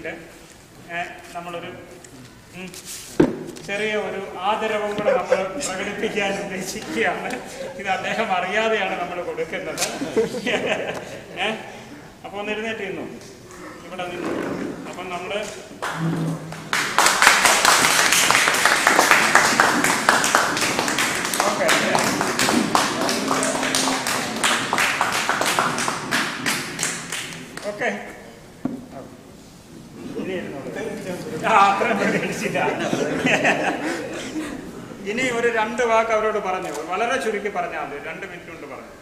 വേണ്ടിയിട്ട് നമ്മളൊരു ചെറിയ ഒരു ആദരവും കൂടെ നമ്മൾ പ്രകടിപ്പിക്കാൻ ഉദ്ദേശിക്കുകയാണ്. ഇത് അദ്ദേഹം അറിയാതെയാണ് നമ്മൾ കൊടുക്കുന്നത്. അപ്പോൾ ഒന്ന് എഴുന്നേറ്റ് നിന്നു, ഇവിടെ നിന്നു. അപ്പം നമ്മൾ ഓക്കെ ഓക്കെ അത്രയും പ്രകടിച്ചില്ല. ഇനി ഒരു 2 വാക്ക് അവരോട് പറഞ്ഞു, വളരെ ചുരുക്കി പറഞ്ഞാൽ മതി. 2 മിനിറ്റ് കൊണ്ട് പറഞ്ഞു.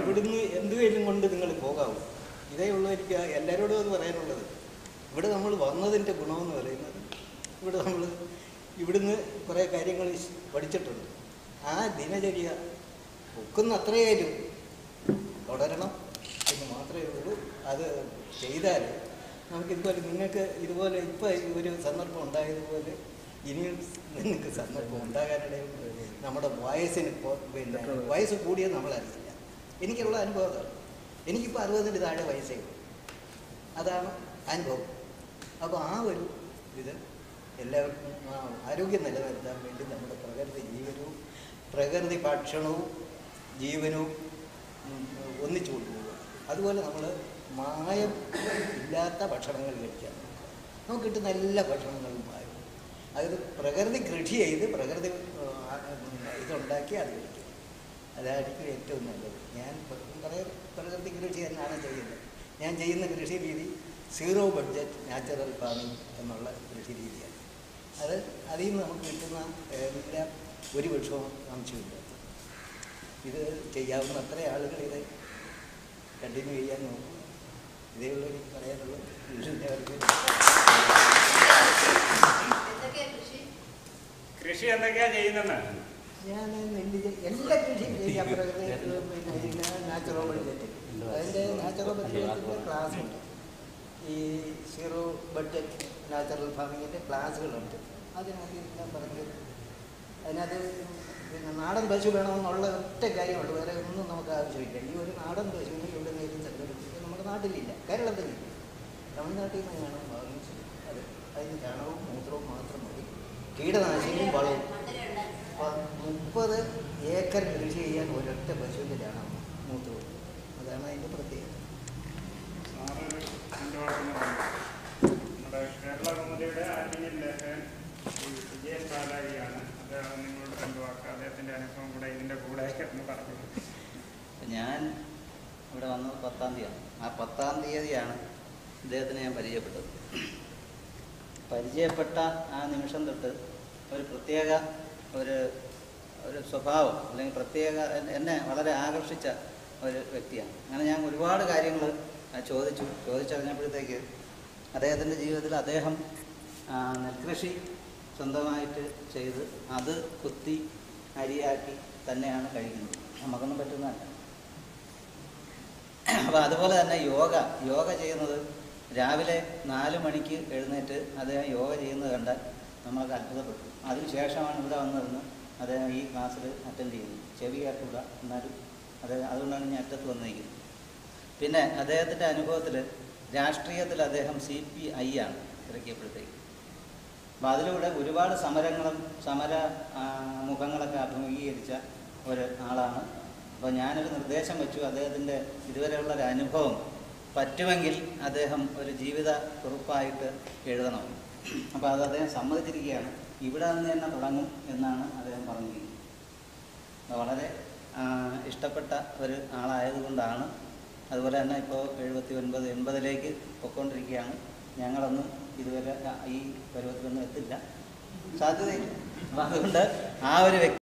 ഇവിടുന്ന് എന്തുകയിലും കൊണ്ട് നിങ്ങൾ പോകാവൂ. ഇതേ ഉള്ളൂ എനിക്ക് എല്ലാവരോടും അത് പറയാനുള്ളത്. ഇവിടെ നമ്മൾ വന്നതിൻ്റെ ഗുണമെന്ന് പറയുന്നത്, ഇവിടുന്ന് കുറേ കാര്യങ്ങൾ പഠിച്ചിട്ടുണ്ട്. ആ ദിനചര്യ ഒക്കുന്ന അത്രയായാലും തുടരണം എന്ന് മാത്രമേ ഉള്ളൂ. അത് ചെയ്താൽ നമുക്കിതുപോലെ നിങ്ങൾക്ക് ഇതുപോലെ ഇപ്പോൾ ഒരു സന്ദർഭം ഉണ്ടായതുപോലെ ഇനിയും നിങ്ങൾക്ക് സന്ദർഭം ഉണ്ടാകാനിടയുണ്ട്. നമ്മുടെ വയസ്സിന് പിന്നെ വയസ്സ് കൂടിയത് നമ്മളറിയില്ല. എനിക്കുള്ള അനുഭവം അതാണ്. എനിക്കിപ്പോൾ 60-ന് താഴെ വയസ്സേ ഉള്ളൂ. അതാണ് അനുഭവം. അപ്പോൾ ആ ഒരു ഇത് എല്ലാവർക്കും ആരോഗ്യം നിലനിർത്താൻ വേണ്ടി നമ്മുടെ പ്രകൃതി ജീവനവും പ്രകൃതി ഭക്ഷണവും ജീവനവും ഒന്നിച്ചു കൊണ്ടുപോകുക. അതുപോലെ നമ്മൾ മായം ഇല്ലാത്ത ഭക്ഷണങ്ങൾ കഴിക്കാൻ നമുക്ക് കിട്ടുന്ന എല്ലാ ഭക്ഷണങ്ങളും മായം. അത് പ്രകൃതി കൃഷി ചെയ്ത് പ്രകൃതി ഇതുണ്ടാക്കി അത് കഴിക്കും. അതായിരിക്കും ഏറ്റവും നല്ലത്. ഞാൻ കുറേ പ്രകൃതി കൃഷി തന്നെയാണ് ചെയ്യുന്നത്. ഞാൻ ചെയ്യുന്ന കൃഷി രീതി 0 ബഡ്ജറ്റ് നാച്ചുറൽ ഫാമിംഗ് എന്നുള്ള കൃഷി രീതിയാണ്. അതിൽ നിന്ന് നമുക്ക് കിട്ടുന്ന എല്ലാം ഒരു വിഷവും അംശമില്ല. ഇത് ചെയ്യാവുന്ന അത്ര ആളുകൾ ഇത് കണ്ടിന്യൂ ചെയ്യാൻ നോക്കും. ഇതേ ഉള്ളൂ എനിക്ക് പറയാനുള്ളത്. കൃഷി എന്തൊക്കെയാ ചെയ്യുന്നത്? ഞാൻ എല്ലാ കൃഷിയും ചെയ്യാം. പിന്നെ നാച്ചുറൽ ബഡ്ജറ്റ്, അതിൻ്റെ നാച്ചുറൽ ബഡ്ജറ്റിൻ്റെ ക്ലാസ് ഉണ്ട്. ഈ 0 ബഡ്ജറ്റ് നാച്ചുറൽ ഫാമിങ്ങിൻ്റെ ക്ലാസ്സുകളുണ്ട്. അതിനകത്ത് എല്ലാം പറഞ്ഞത് അതിനകത്ത് പിന്നെ നാടൻ പശു വേണമെന്നുള്ള ഒറ്റ കാര്യമുള്ളൂ. വേറെ ഒന്നും നമുക്ക് ആവശ്യമില്ല. ഈ ഒരു നാടൻ പശുവിനെ ഇവിടെ നേരിട്ട് സംഘടിപ്പിക്കുക നമ്മുടെ നാട്ടിലില്ല, കേരളത്തിലില്ല. തമിഴ്നാട്ടിൽ നിന്ന് വേണം വാങ്ങിച്ചത്. അതിന് ചാണകവും മൂത്രവും മാത്രം മതി, കീടനാശിനിയും വളവും. 30 ഏക്കർ കൃഷി ചെയ്യാൻ ഒരൊറ്റ പശുവിൻ്റെ ചാണകവും മൂത്രവും. അതാണ് അതിൻ്റെ പ്രത്യേകത. നമ്മുടെ കേരള കൗമുദിയുടെ ആന്റിയൻ ലേഖകൻ വിജയൻ പാലായിയാണ്. അദ്ദേഹം നിങ്ങളോട് 2 വാക്ക് അദ്ദേഹത്തിൻ്റെ അനുഭവം കൂടെ ഇതിൻ്റെ കൂടെ എന്ന് പറഞ്ഞു. ഞാൻ ഇവിടെ വന്നത് 10-ാം തീയതിയാണ്. ആ 10-ാം തീയതിയാണ് ഇദ്ദേഹത്തിനെ ഞാൻ പരിചയപ്പെട്ട ആ നിമിഷം തൊട്ട് ഒരു പ്രത്യേക ഒരു സ്വഭാവം അല്ലെങ്കിൽ പ്രത്യേക എന്നെ വളരെ ആകർഷിച്ച ഒരു വ്യക്തിയാണ്. അങ്ങനെ ഞാൻ ഒരുപാട് കാര്യങ്ങൾ ചോദിച്ചറിഞ്ഞപ്പോഴത്തേക്ക് അദ്ദേഹത്തിൻ്റെ ജീവിതത്തിൽ അദ്ദേഹം നെൽകൃഷി സ്വന്തമായിട്ട് ചെയ്ത് അത് കുത്തി അരിയാക്കി തന്നെയാണ് കഴിക്കുന്നത്. നമുക്കൊന്നും പറ്റുന്നതല്ല. അപ്പോൾ അതുപോലെ തന്നെ യോഗ ചെയ്യുന്നത് രാവിലെ 4 മണിക്ക് എഴുന്നേറ്റ് അദ്ദേഹം യോഗ ചെയ്യുന്നത് കണ്ടാൽ നമ്മൾക്ക് അത്ഭുതപ്പെട്ടു. അതിനുശേഷമാണ് ഇവിടെ വന്നിരുന്ന് അദ്ദേഹം ഈ ക്ലാസ്സിൽ അറ്റൻഡ് ചെയ്യുന്നത്. ചെവി കേട്ടില്ല, എന്നാലും അതുകൊണ്ടാണ് ഞാൻ അറ്റത്ത് വന്നിരിക്കുന്നത്. പിന്നെ അദ്ദേഹത്തിൻ്റെ അനുഭവത്തിൽ രാഷ്ട്രീയത്തിൽ അദ്ദേഹം CPI ആണ് ഇറക്കിയപ്പോഴത്തേക്ക്. അപ്പോൾ അതിലൂടെ ഒരുപാട് സമര മുഖങ്ങളൊക്കെ അഭിമുഖീകരിച്ച ഒരാളാണ്. അപ്പോൾ ഞാനൊരു നിർദ്ദേശം വെച്ചു, അദ്ദേഹത്തിൻ്റെ ഇതുവരെയുള്ളൊരു അനുഭവം പറ്റുമെങ്കിൽ അദ്ദേഹം ഒരു ജീവിത കുറിപ്പായിട്ട് എഴുതണം. അപ്പോൾ അത് അദ്ദേഹം സമ്മതിച്ചിരിക്കുകയാണ്. ഇവിടെ നിന്ന് തന്നെ തുടങ്ങും എന്നാണ് അദ്ദേഹം പറഞ്ഞിരിക്കുന്നത്. വളരെ ഇഷ്ടപ്പെട്ട ഒരു ആളായതുകൊണ്ടാണ്. അതുപോലെ തന്നെ ഇപ്പോൾ 79-80ലേക്ക് പൊയ്ക്കൊണ്ടിരിക്കുകയാണ്. ഞങ്ങളൊന്നും ഇതുവരെ ഈ പരുവത്തിലൊന്നും എത്തില്ല, സാധ്യതയില്ല. അപ്പോൾ അതുകൊണ്ട് ആ ഒരു വ്യക്തി